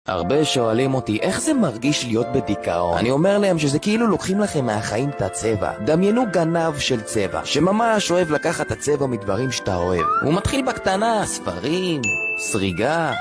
הרבה שואלים אותי איך זה מרגיש להיות בדיכאון. אני אומר להם שזה כאילו לוקחים לכם מהחיים את הצבע. דמיינו גנב של צבע, שממש אוהב לקחת את הצבע מדברים שאתה אוהב. הוא מתחיל בקטנה, ספרים, סריגה,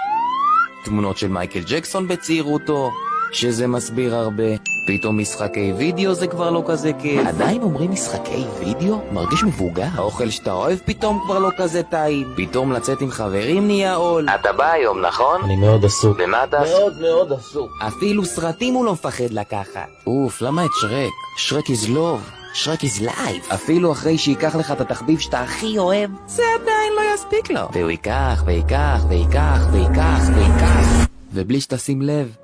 תמונות של מייקל ג'קסון בצעירותו, שזה מסביר הרבה. פתאום משחקי וידאו זה כבר לא כזה כיף. עדיין אומרים משחקי וידאו? מרגיש מבוגר. האוכל שאתה אוהב פתאום כבר לא כזה טעים. פתאום לצאת עם חברים נהיה עול. אתה בא היום, נכון? אני מאוד עסוק. במה אתה? מאוד עסוק. אפילו סרטים הוא לא מפחד לקחת. אוף, למה את שרק? שרק is love. שרק is life. אפילו אחרי שיקח לך את התחביב שאתה הכי אוהב, זה עדיין לא יספיק לו. והוא ייקח, ויקח, ויקח, ויקח, ויקח. ובלי שתשים לב,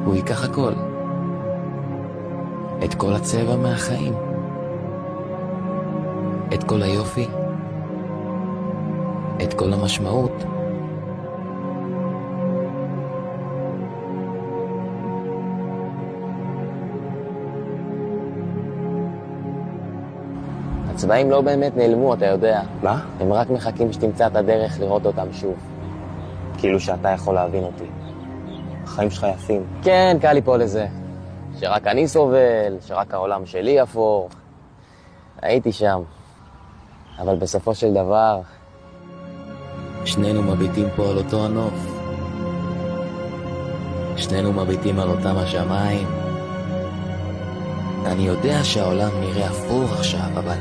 הוא ייקח הכל. את כל הצבע מהחיים. את כל היופי. את כל המשמעות. הצבעים לא באמת נעלמו, אתה יודע. מה? הם רק מחכים שתמצא את הדרך לראות אותם שוב. כאילו שאתה יכול להבין אותי. החיים שלך יפים. כן, קל ליפול לזה. שרק אני סובל, שרק העולם שלי אפור. הייתי שם. אבל בסופו של דבר, שנינו מביטים פה על אותו הנוף. שנינו מביטים על אותם השמיים. אני יודע שהעולם נראה אפור עכשיו, אבל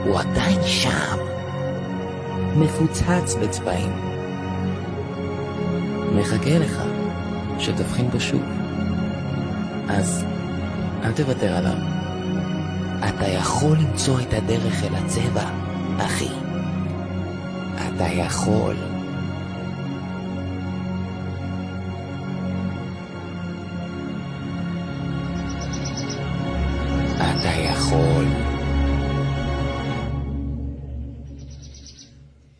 הוא עדיין שם. מפוצץ בצבעים. מחכה לך שתבחין בו שוב. אז אל תוותר עליו. אתה יכול למצוא את הדרך אל הצבע, אחי. אתה יכול. אתה יכול.